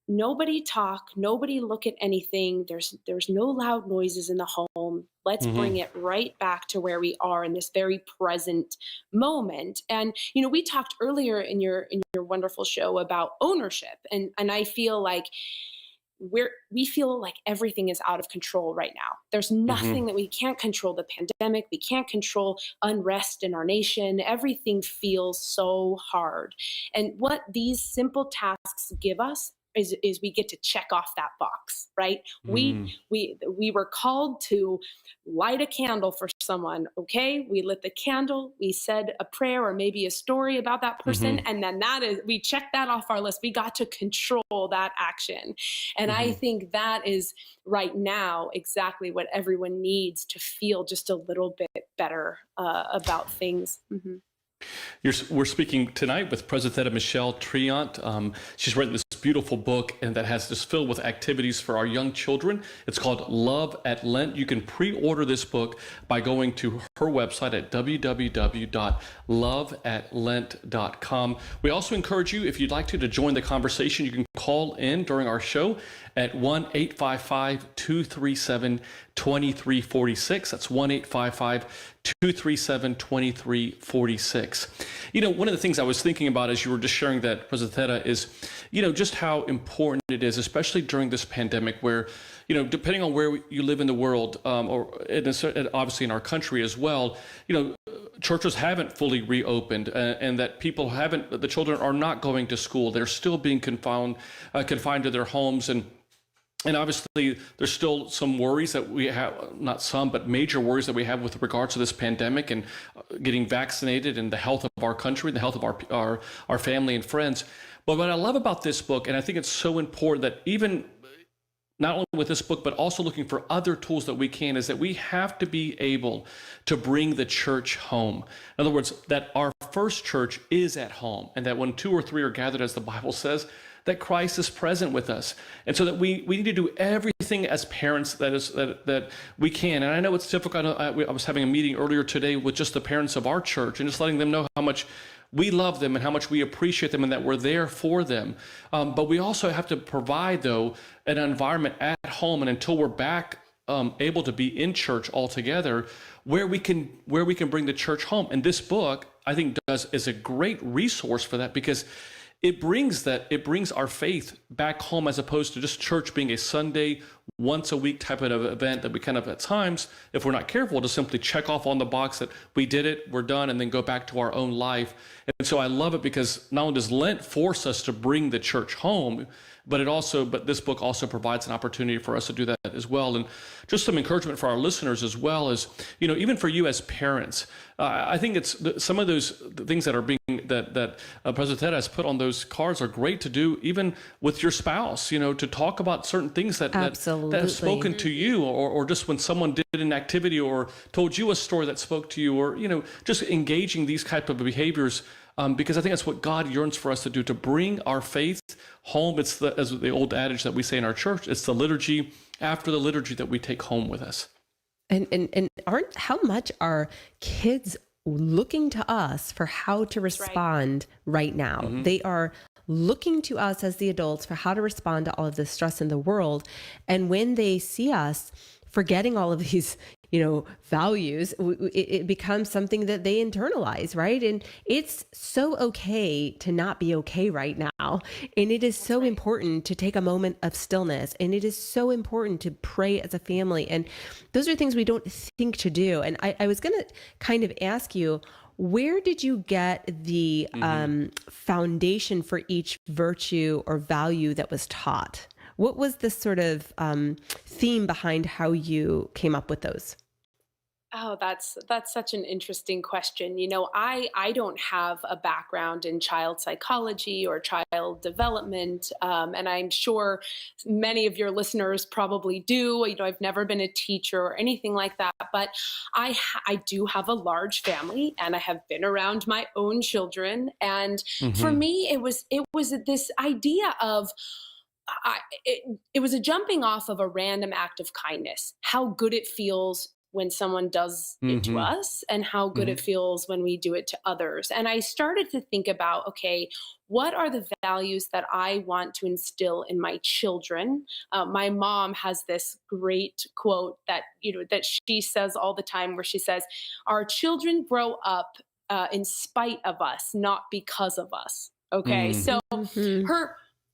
nobody talk, nobody look at anything. There's no loud noises in the home. Let's bring it right back to where we are in this very present moment. And, we talked earlier in your wonderful show about ownership. And I feel like we feel like everything is out of control right now. There's nothing that we can't control. The pandemic, we can't control unrest in our nation. Everything feels so hard. And what these simple tasks give us is we get to check off that box, right? We were called to light a candle for someone. Okay, we lit the candle, we said a prayer or maybe a story about that person, and then we checked that off our list. We got to control that action, and I think that is right now exactly what everyone needs to feel just a little bit better about things. We're speaking tonight with President Theta Michelle Triant. She's written this beautiful book and that has this filled with activities for our young children. It's called Love at Lent. You can pre-order this book by going to her website at www.loveatlent.com. We also encourage you, if you'd like to join the conversation, you can call in during our show at 1-855-237 2346. That's 1-855-237-2346. You know, one of the things I was thinking about as you were just sharing that, President Theta, is, you know, just how important it is, especially during this pandemic where, you know, depending on where you live in the world, and obviously in our country as well, you know, churches haven't fully reopened, and that the children are not going to school. They're still being confined to their homes. And obviously, there's still some worries that we have, not some, but major worries that we have with regards to this pandemic and getting vaccinated and the health of our country, the health of our family and friends. But what I love about this book, and I think it's so important that even not only with this book, but also looking for other tools that we can, is that we have to be able to bring the church home. In other words, that our first church is at home, and that when 2 or 3 are gathered, as the Bible says, that Christ is present with us. And so that we need to do everything as parents that we can. And I know it's difficult. I was having a meeting earlier today with just the parents of our church and just letting them know how much we love them and how much we appreciate them and that we're there for them. But we also have to provide, though, an environment at home, and until we're back able to be in church altogether, where we can bring the church home. And this book, I think, is a great resource for that, because it brings our faith back home, as opposed to just church being a Sunday, once a week type of event that we kind of, at times, if we're not careful, just simply check off on the box that we did it, we're done, and then go back to our own life. And so I love it, because not only does Lent force us to bring the church home, but this book also provides an opportunity for us to do that as well. And just some encouragement for our listeners as well, as, you know, even for you as parents, I think it's some of those things that are being that President Ted has put on those cards are great to do, even with your spouse. You know, to talk about certain things that have spoken to you, or just when someone did an activity or told you a story that spoke to you, or, you know, just engaging these type of behaviors. Because I think that's what God yearns for us to do, to bring our faith home. It's as the old adage that we say in our church, it's the liturgy after the liturgy that we take home with us. And how much are kids looking to us for how to respond right now? Mm-hmm. They are looking to us as the adults for how to respond to all of this stress in the world. And when they see us forgetting all of these, you know, values, it becomes something that they internalize, right? And it's so okay to not be okay right now. And it is so important to take a moment of stillness. And it is so important to pray as a family. And those are things we don't think to do. And I was going to kind of ask you, where did you get the foundation for each virtue or value that was taught? What was the sort of theme behind how you came up with those? Oh, that's such an interesting question. You know, I don't have a background in child psychology or child development, and I'm sure many of your listeners probably do. You know, I've never been a teacher or anything like that, but I do have a large family, and I have been around my own children, and for me, it was this idea of it was a jumping off of a random act of kindness, how good it feels when someone does it to us, and how good it feels when we do it to others. And I started to think about, okay, what are the values that I want to instill in my children? My mom has this great quote that, you know, that she says all the time, where she says, "Our children grow up in spite of us, not because of us." Okay, so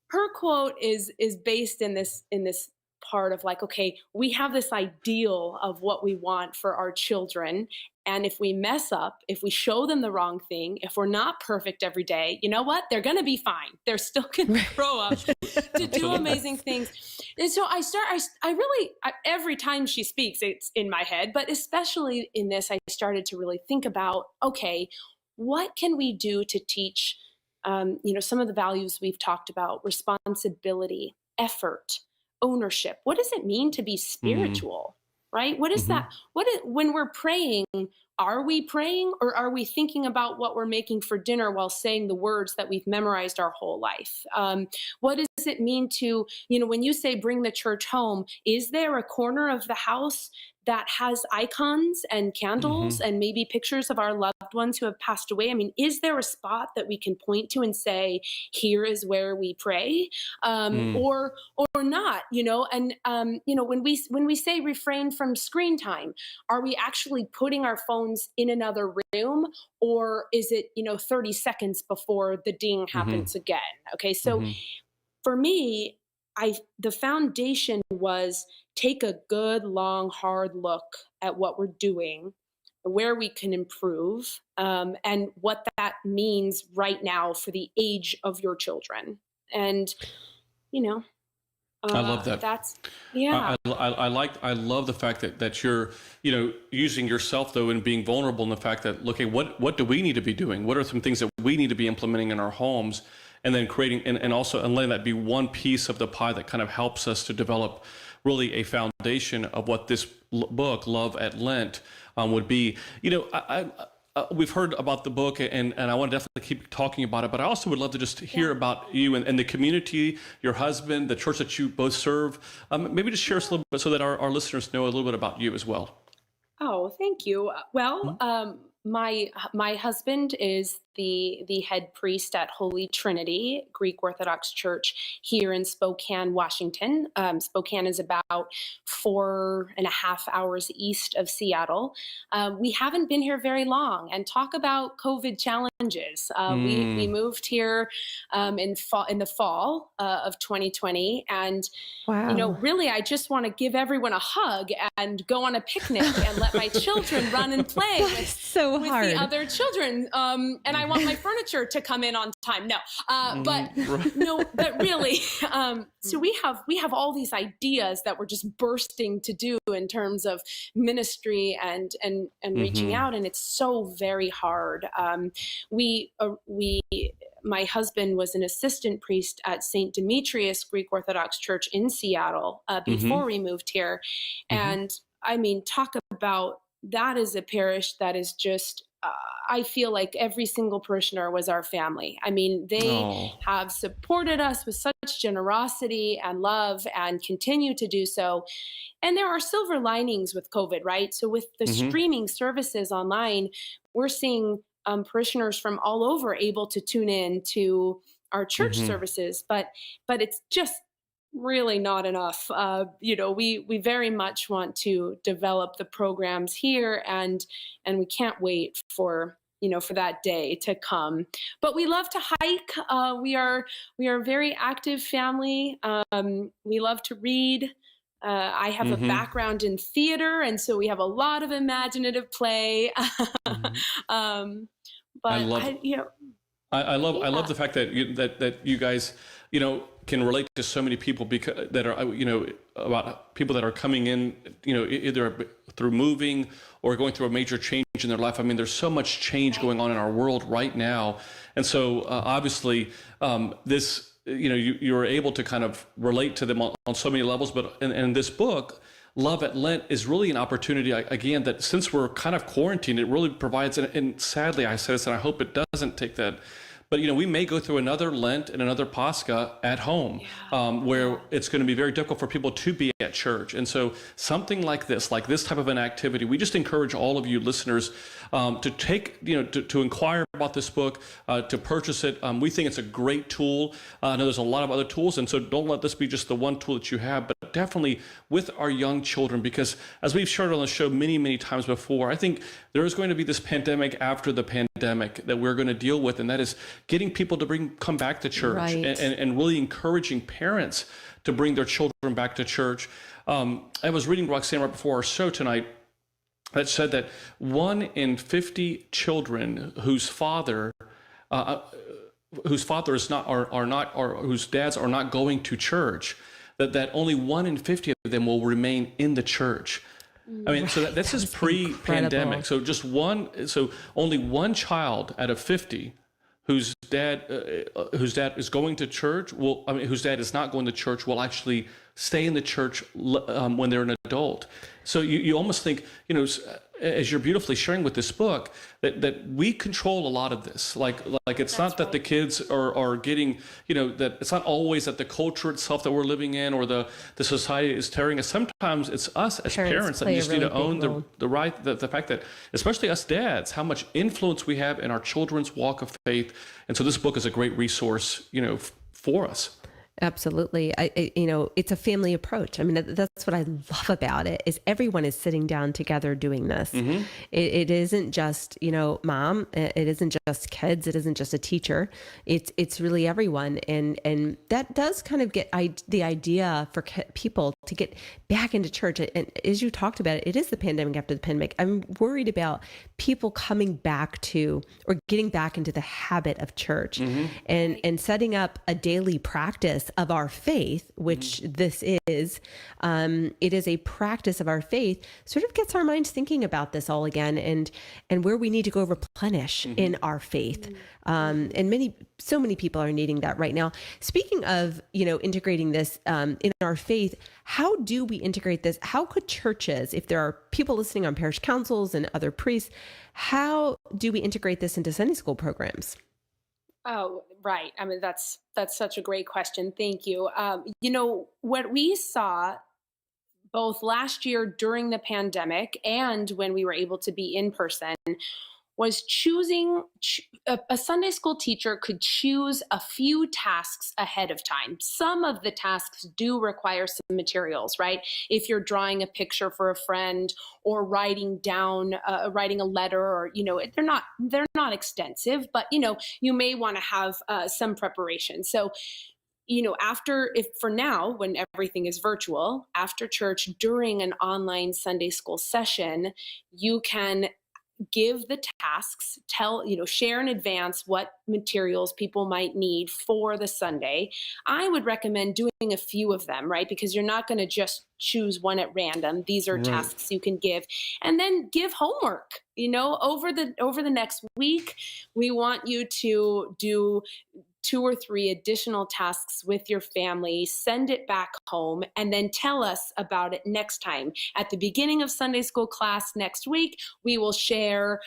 her quote is based in this part of like, okay, we have this ideal of what we want for our children. And if we mess up, if we show them the wrong thing, if we're not perfect every day, you know what? They're going to be fine. They're still going to grow up to do amazing things. And so I really, every time she speaks, it's in my head, but especially in this, I started to really think about, okay, what can we do to teach you know, some of the values we've talked about: responsibility, effort, ownership. What does it mean to be spiritual, right? What is that? When we're praying, are we praying, or are we thinking about what we're making for dinner while saying the words that we've memorized our whole life? What does it mean to, when you say bring the church home, is there a corner of the house that has icons and candles and maybe pictures of our loved ones who have passed away? I mean, is there a spot that we can point to and say, here is where we pray, or not? And when we say refrain from screen time, are we actually putting our phones in another room, or is it 30 seconds before the ding happens again? Okay, so for me, the foundation was take a good, long, hard look at what we're doing, where we can improve, and what that means right now for the age of your children. And, I love that. That's, yeah. I love the fact that you're, using yourself though, and being vulnerable in the fact that, look, hey, what do we need to be doing? What are some things that we need to be implementing in our homes? And then creating, and also letting that be one piece of the pie that kind of helps us to develop really a foundation of what this book, Love at Lent, would be. We've heard about the book, and I want to definitely keep talking about it, but I also would love to just hear about you and the community, your husband, the church that you both serve. Maybe just share us a little bit so that our listeners know a little bit about you as well. Oh, thank you. Well, my husband is the head priest at Holy Trinity Greek Orthodox Church here in Spokane, Washington. Spokane is about 4.5 hours east of Seattle. We haven't been here very long, and talk about COVID challenges. We moved here in the fall of 2020, and really, I just want to give everyone a hug and go on a picnic and let my children run and play with the other children. And I want my furniture to come in on time. But really, so we have all these ideas that we're just bursting to do in terms of ministry and reaching out, and it's so very hard. My husband was an assistant priest at St. Demetrius Greek Orthodox Church in Seattle before we moved here, and I mean, talk about that is a parish that is just. I feel like every single parishioner was our family. I mean, they have supported us with such generosity and love and continue to do so. And there are silver linings with COVID, right? So with the streaming services online, we're seeing parishioners from all over able to tune in to our church services, but it's just really not enough. We very much want to develop the programs here, and we can't wait for that day to come. But we love to hike. We are a very active family. We love to read. I have a background in theater, and so we have a lot of imaginative play. I love the fact that you guys can relate to so many people that are about people that are coming in either through moving or going through a major change in their life. I mean, there's so much change going on in our world right now, and so obviously this you're able to kind of relate to them on so many levels. But in this book, Love at Lent, is really an opportunity, again, that since we're kind of quarantined, it really provides, and sadly I say this, and I hope it doesn't take that, but we may go through another Lent and another Pascha at home, where it's going to be very difficult for people to be at church. And so something like this type of an activity, we just encourage all of you listeners to take, to inquire about this book, to purchase it. We think it's a great tool. I know there's a lot of other tools, and so don't let this be just the one tool that you have, but definitely with our young children, because as we've shared on the show many, many times before, I think there is going to be this pandemic after the pandemic that we're going to deal with, and that is getting people to come back to church, and really encouraging parents to bring their children back to church. I was reading, Roxanne, right before our show tonight, that said that 1 in 50 children whose father is not, or whose dads are not going to church, that only 1 in 50 of them will remain in the church. I mean, so that's just pre-pandemic. So only one child out of 50 whose dad is going to church whose dad is not going to church will actually stay in the church when they're an adult. So you almost think, as you're beautifully sharing with this book, that we control a lot of this. Like it's not that the kids are getting, that it's not always that the culture itself that we're living in or the society is tearing us. Sometimes it's us as parents that just need to own the fact that, especially us dads, how much influence we have in our children's walk of faith. And so this book is a great resource, for us. Absolutely. It's a family approach. I mean, that's what I love about it is everyone is sitting down together doing this. It isn't just, mom, it isn't just kids. It isn't just a teacher. It's really everyone. And that does kind of get the idea for people to get back into church. And as you talked about it is the pandemic after the pandemic. I'm worried about people coming back to or getting back into the habit of church and setting up a daily practice of our faith, which this is. It is a practice of our faith, sort of gets our minds thinking about this all again and where we need to go replenish in our faith. And so many people are needing that right now. Speaking of, integrating this in our faith, how do we integrate this? How could churches, if there are people listening on parish councils and other priests, how do we integrate this into Sunday school programs? Oh, right. I mean, that's such a great question. Thank you. What we saw both last year during the pandemic and when we were able to be in person was choosing a Sunday school teacher could choose a few tasks ahead of time. Some of the tasks do require some materials, right? If you're drawing a picture for a friend or writing a letter, or they're not extensive, but you may want to have some preparation. So if for now, when everything is virtual, after church during an online Sunday school session, you can give the tasks, share in advance what materials people might need for the Sunday. I would recommend doing a few of them, right? Because you're not going to just choose one at random. These are tasks you can give, and then give homework. Over the next week, we want you to do 2 or 3 additional tasks with your family, send it back home, and then tell us about it next time. At the beginning of Sunday school class next week, we will share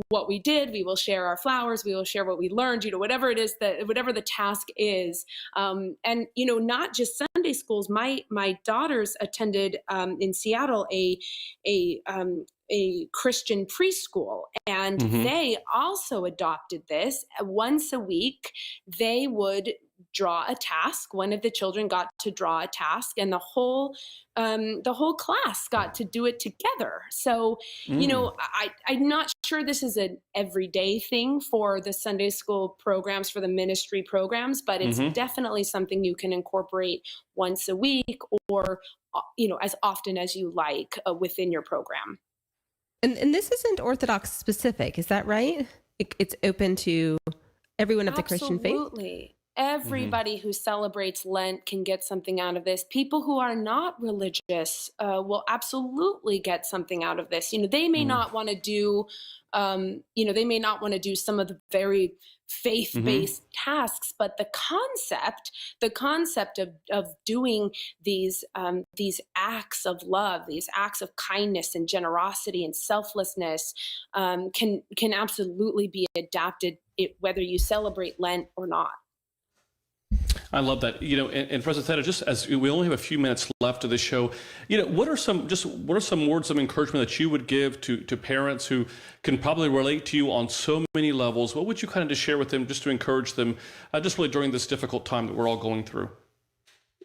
what we did. We will share our flowers. We will share what we learned, whatever it is whatever the task is. And not just Sunday schools. My daughters attended in Seattle a Christian preschool, and they also adopted this. Once a week, they would draw a task. One of the children got to draw a task, and the whole class got to do it together. So, I'm not sure this is an everyday thing for the Sunday school programs, for the ministry programs, but it's definitely something you can incorporate once a week or, as often as you like within your program. And this isn't Orthodox specific, is that right? It's open to everyone of the Christian faith? Absolutely. Everybody who celebrates Lent can get something out of this. People who are not religious will absolutely get something out of this. They may not want to do, they may not want to do some of the very faith-based tasks, but the concept of doing these acts of love, these acts of kindness and generosity and selflessness can absolutely be adapted whether you celebrate Lent or not. I love that. And President Theta, just as we only have a few minutes left of the show, what are some words of encouragement that you would give to parents who can probably relate to you on so many levels? What would you kind of just share with them just to encourage them, just really during this difficult time that we're all going through?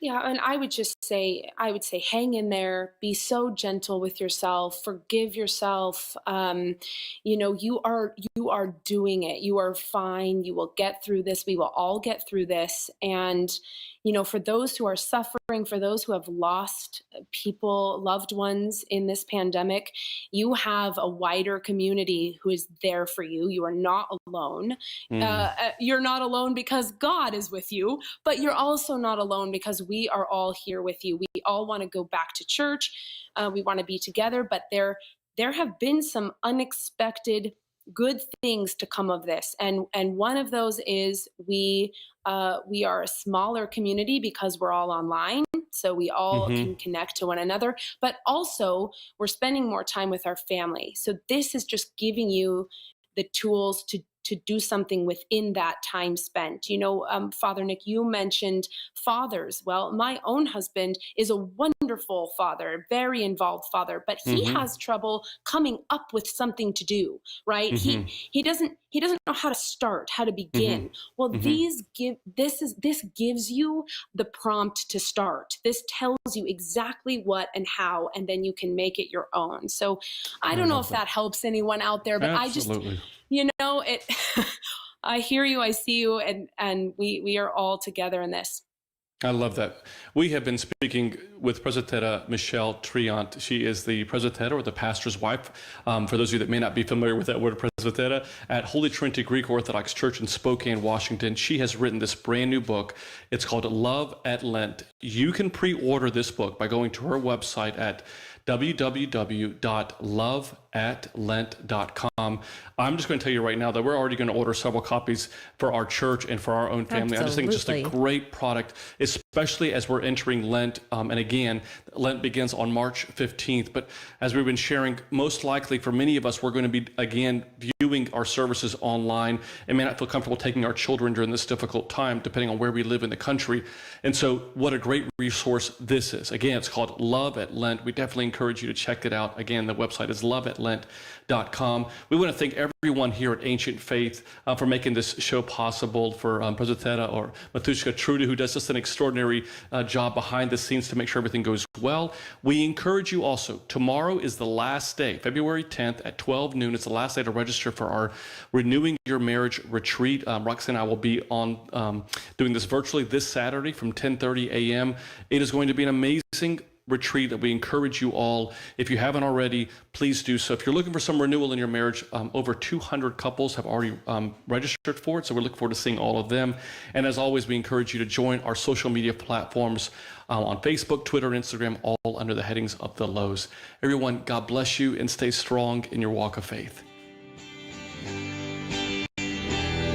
Yeah, and I would say, hang in there, be so gentle with yourself, forgive yourself. You are doing it. You are fine. You will get through this. We will all get through this. And, for those who are suffering, for those who have lost loved ones in this pandemic, you have a wider community who is there for you. You are not alone. You're not alone because God is with you, but you're also not alone because we are all here with you. We all want to go back to church. We want to be together, but there have been some unexpected good things to come of this. And one of those is we are a smaller community because we're all online. so we all can connect to one another. But also, we're spending more time with our family. So this is just giving you the tools to do something within that time spent. You know, Father Nick, you mentioned fathers. Well, my own husband is a wonderful father, very involved father, but he has trouble coming up with something to do, right? He doesn't know how to start, how to begin. Well, this gives you the prompt to start. This tells you exactly what and how, and then you can make it your own. So I don't know if that helps anyone out there, but Absolutely. you know, it, I hear you, I see you, and we are all together in this. I love that. We have been speaking with Presbytera Michelle Triant. She is the Presbytera, or the pastor's wife, for those of you that may not be familiar with that word, Presbytera, at Holy Trinity Greek Orthodox Church in Spokane, Washington. She has written this brand new book. It's called Love at Lent. You can pre-order this book by going to her website at www.loveatlent.com. I'm just going to tell you right now that we're already going to order several copies for our church and for our own family. I just think it's just a great product, especially as we're entering Lent. And again, Lent begins on March 15th. But as we've been sharing, most likely for many of us, we're going to be, again, viewing our services online and may not feel comfortable taking our children during this difficult time, depending on where we live in the country. And so what a great resource this is. Again, it's called Love at Lent. We definitely encourage you to check it out. Again, the website is loveatlent.com. We want to thank everyone here at Ancient Faith for making this show possible, for Presbytera or Matushka Truda, who does just an extraordinary job behind the scenes to make sure everything goes well. We encourage you also, tomorrow is the last day, February 10th at 12 noon. It's the last day to register for our Renewing Your Marriage retreat. Roxanne and I will be on doing this virtually this Saturday from 10:30 a.m. It is going to be an amazing retreat that we encourage you all. If you haven't already, please do so. If you're looking for some renewal in your marriage, over 200 couples have already registered for it, so we're looking forward to seeing all of them. And as always, we encourage you to join our social media platforms on Facebook, Twitter, and Instagram, all under the headings of The Lows. Everyone, God bless you and stay strong in your walk of faith.